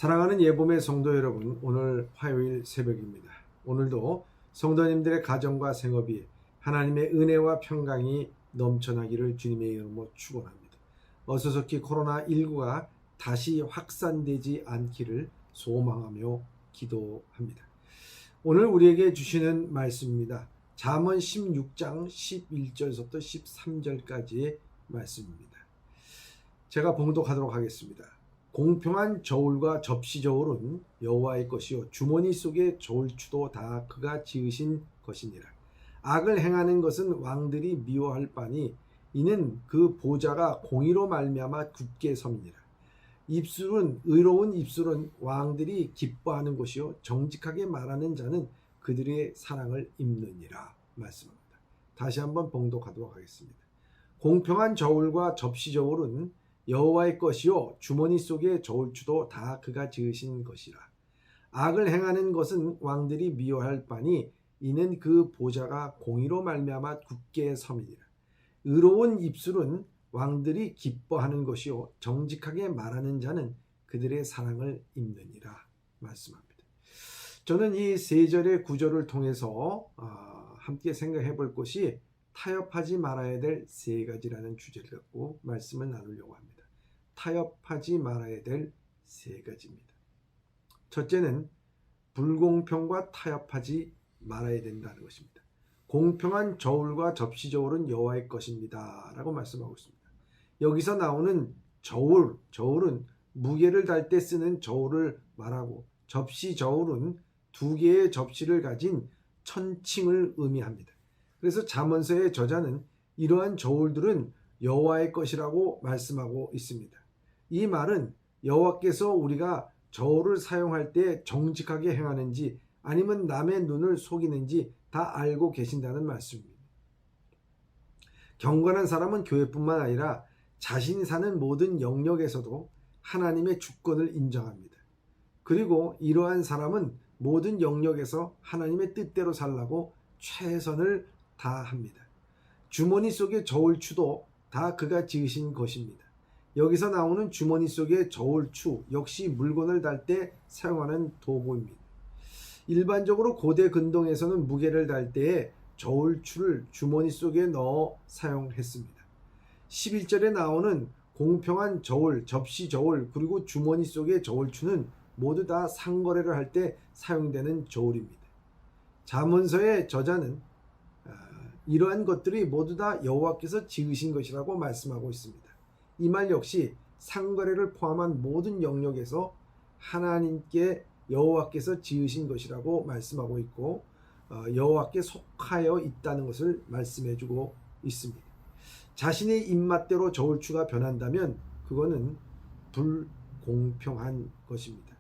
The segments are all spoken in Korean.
사랑하는 예봄의 성도 여러분, 오늘 화요일 새벽입니다. 오늘도 성도님들의 가정과 생업이 하나님의 은혜와 평강이 넘쳐나기를 주님의 이름으로 축원합니다. 어서속히 코로나19가 다시 확산되지 않기를 소망하며 기도합니다. 오늘 우리에게 주시는 말씀입니다. 잠언 16장 11절부터 13절까지의 말씀입니다. 제가 봉독하도록 하겠습니다. 공평한 저울과 접시 저울은 여호와의 것이요 주머니 속의 저울추도 다 그가 지으신 것이니라. 악을 행하는 것은 왕들이 미워할 바니 이는 그 보좌가 공의로 말미암아 굳게 섬이니라. 의로운 입술은 왕들이 기뻐하는 것이요 정직하게 말하는 자는 그들의 사랑을 입느니라 말씀합니다. 다시 한번 봉독하도록 하겠습니다. 공평한 저울과 접시 저울은 여호와의 것이요 주머니 속의 저울추도 다 그가 지으신 것이라. 악을 행하는 것은 왕들이 미워할 바니 이는 그 보좌가 공의로 말미암아 굳게 섬이니라. 의로운 입술은 왕들이 기뻐하는 것이요 정직하게 말하는 자는 그들의 사랑을 입느니라 말씀합니다. 저는 이 세 절의 구절을 통해서 함께 생각해 볼 것이 타협하지 말아야 될 세 가지라는 주제를 갖고 말씀을 나누려고 합니다. 타협하지 말아야 될 세 가지입니다. 첫째는 불공평과 타협하지 말아야 된다는 것입니다. 공평한 저울과 접시 저울은 여호와의 것입니다 라고 말씀하고 있습니다. 여기서 나오는 저울은 무게를 달 때 쓰는 저울을 말하고, 접시 저울은 두 개의 접시를 가진 천칭을 의미합니다. 그래서 잠언서의 저자는 이러한 저울들은 여호와의 것이라고 말씀하고 있습니다. 이 말은 여호와께서 우리가 저울을 사용할 때 정직하게 행하는지 아니면 남의 눈을 속이는지 다 알고 계신다는 말씀입니다. 경건한 사람은 교회뿐만 아니라 자신이 사는 모든 영역에서도 하나님의 주권을 인정합니다. 그리고 이러한 사람은 모든 영역에서 하나님의 뜻대로 살라고 최선을 다합니다. 주머니 속의 저울추도 다 그가 지으신 것입니다. 여기서 나오는 주머니 속의 저울추 역시 물건을 달 때 사용하는 도구입니다. 일반적으로 고대 근동에서는 무게를 달 때에 저울추를 주머니 속에 넣어 사용했습니다. 11절에 나오는 공평한 저울, 접시 저울, 그리고 주머니 속의 저울추는 모두 다 상거래를 할 때 사용되는 저울입니다. 잠언서의 저자는 이러한 것들이 모두 다 여호와께서 지으신 것이라고 말씀하고 있습니다. 이 말 역시 상거래를 포함한 모든 영역에서 하나님께 여호와께서 지으신 것이라고 말씀하고 있고, 여호와께 속하여 있다는 것을 말씀해주고 있습니다. 자신의 입맛대로 저울추가 변한다면 그거는 불공평한 것입니다.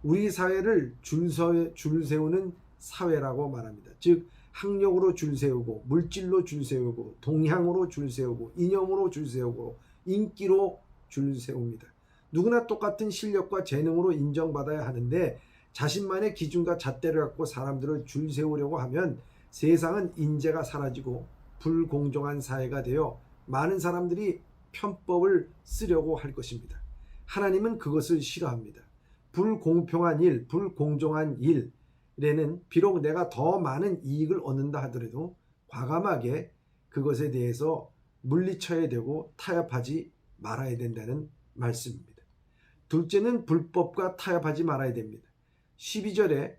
우리 사회를 줄 세우는 사회라고 말합니다. 즉 학력으로 줄 세우고, 물질로 줄 세우고, 동향으로 줄 세우고, 이념으로 줄 세우고, 인기로 줄 세웁니다. 누구나 똑같은 실력과 재능으로 인정받아야 하는데 자신만의 기준과 잣대를 갖고 사람들을 줄 세우려고 하면 세상은 인재가 사라지고 불공정한 사회가 되어 많은 사람들이 편법을 쓰려고 할 것입니다. 하나님은 그것을 싫어합니다. 불공평한 일, 불공정한 일에는 비록 내가 더 많은 이익을 얻는다 하더라도 과감하게 그것에 대해서 물리쳐야 되고 타협하지 말아야 된다는 말씀입니다. 둘째는 불법과 타협하지 말아야 됩니다. 12절에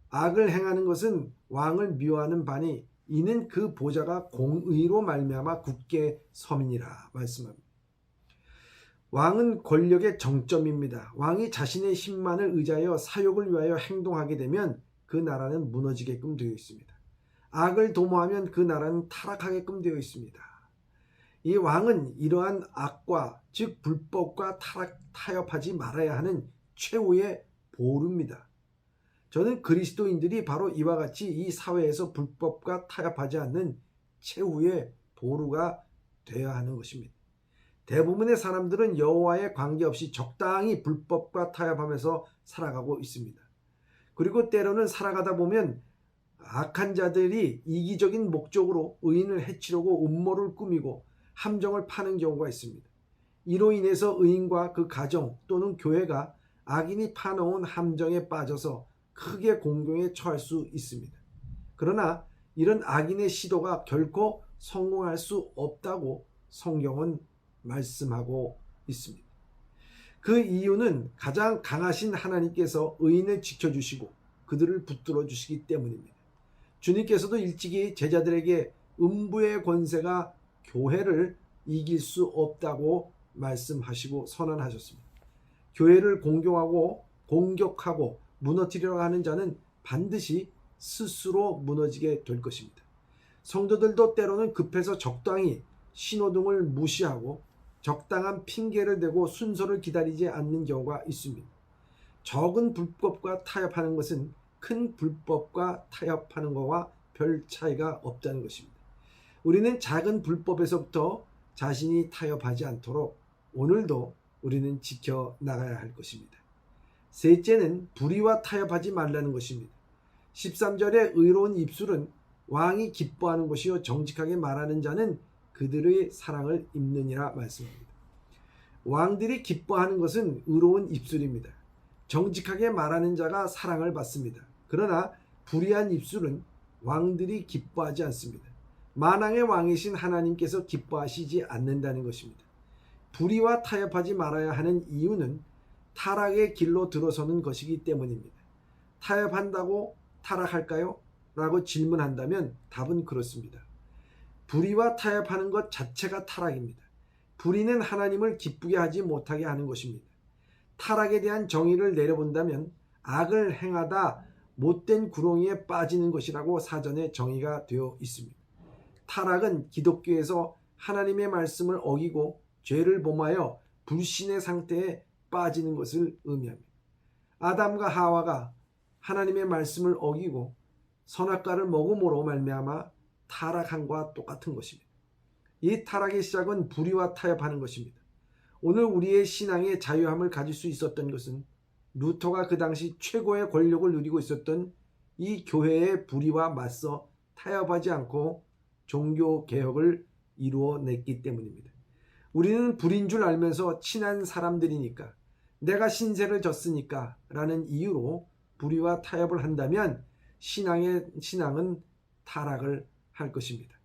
악을 행하는 것은 왕을 미워하는 바니 이는 그 보좌가 공의로 말미암아 굳게 섬이니라 말씀합니다. 왕은 권력의 정점입니다. 왕이 자신의 힘만을 의지하여 사욕을 위하여 행동하게 되면 그 나라는 무너지게끔 되어 있습니다. 악을 도모하면 그 나라는 타락하게끔 되어 있습니다. 이 왕은 이러한 악과 즉 불법과 타협하지 말아야 하는 최후의 보루입니다. 저는 그리스도인들이 바로 이와 같이 이 사회에서 불법과 타협하지 않는 최후의 보루가 되어야 하는 것입니다. 대부분의 사람들은 여호와에 관계없이 적당히 불법과 타협하면서 살아가고 있습니다. 그리고 때로는 살아가다 보면 악한 자들이 이기적인 목적으로 의인을 해치려고 음모를 꾸미고 함정을 파는 경우가 있습니다. 이로 인해서 의인과 그 가정 또는 교회가 악인이 파놓은 함정에 빠져서 크게 공경에 처할 수 있습니다. 그러나 이런 악인의 시도가 결코 성공할 수 없다고 성경은 말씀하고 있습니다. 그 이유는 가장 강하신 하나님께서 의인을 지켜주시고 그들을 붙들어 주시기 때문입니다. 주님께서도 일찍이 제자들에게 음부의 권세가 교회를 이길 수 없다고 말씀하시고 선언하셨습니다. 교회를 공경하고 공격하고 무너뜨리려고 하는 자는 반드시 스스로 무너지게 될 것입니다. 성도들도 때로는 급해서 적당히 신호등을 무시하고 적당한 핑계를 대고 순서를 기다리지 않는 경우가 있습니다. 적은 불법과 타협하는 것은 큰 불법과 타협하는 것과 별 차이가 없다는 것입니다. 우리는 작은 불법에서부터 자신이 타협하지 않도록 오늘도 우리는 지켜나가야 할 것입니다. 셋째는 불의와 타협하지 말라는 것입니다. 13절에 의로운 입술은 왕이 기뻐하는 것이요 정직하게 말하는 자는 그들의 사랑을 입느니라 말씀합니다. 왕들이 기뻐하는 것은 의로운 입술입니다. 정직하게 말하는 자가 사랑을 받습니다. 그러나 불의한 입술은 왕들이 기뻐하지 않습니다. 만왕의 왕이신 하나님께서 기뻐하시지 않는다는 것입니다. 불의와 타협하지 말아야 하는 이유는 타락의 길로 들어서는 것이기 때문입니다. 타협한다고 타락할까요? 라고 질문한다면 답은 그렇습니다. 불의와 타협하는 것 자체가 타락입니다. 불의는 하나님을 기쁘게 하지 못하게 하는 것입니다. 타락에 대한 정의를 내려본다면 악을 행하다 못된 구렁이에 빠지는 것이라고 사전에 정의가 되어 있습니다. 타락은 기독교에서 하나님의 말씀을 어기고 죄를 범하여 불신의 상태에 빠지는 것을 의미합니다. 아담과 하와가 하나님의 말씀을 어기고 선악과를 먹음으로 말미암아 타락함과 똑같은 것입니다. 이 타락의 시작은 불의와 타협하는 것입니다. 오늘 우리의 신앙의 자유함을 가질 수 있었던 것은 루터가 그 당시 최고의 권력을 누리고 있었던 이 교회의 불의와 맞서 타협하지 않고 종교 개혁을 이루어냈기 때문입니다. 우리는 불인 줄 알면서 친한 사람들이니까 내가 신세를 졌으니까 라는 이유로 불의와 타협을 한다면 신앙은 타락을 할 것입니다.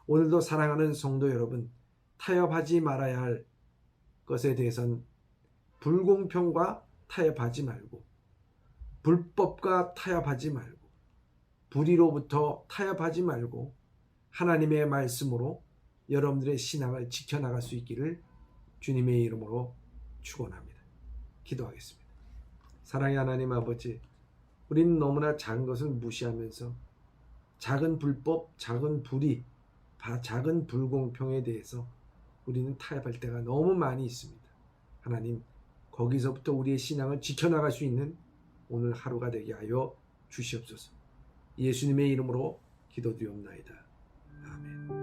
오늘도 사랑하는 성도 여러분, 타협하지 말아야 할 것에 대해서는 불공평과 타협하지 말고 불법과 타협하지 말고 불의로부터 타협하지 말고 하나님의 말씀으로 여러분들의 신앙을 지켜나갈 수 있기를 주님의 이름으로 축원합니다. 기도하겠습니다. 사랑의 하나님 아버지, 우리는 너무나 작은 것을 무시하면서 작은 불법, 작은 불의, 작은 불공평에 대해서 우리는 타협할 때가 너무 많이 있습니다. 하나님, 거기서부터 우리의 신앙을 지켜나갈 수 있는 오늘 하루가 되게 하여 주시옵소서. 예수님의 이름으로 기도드리옵나이다. 아멘.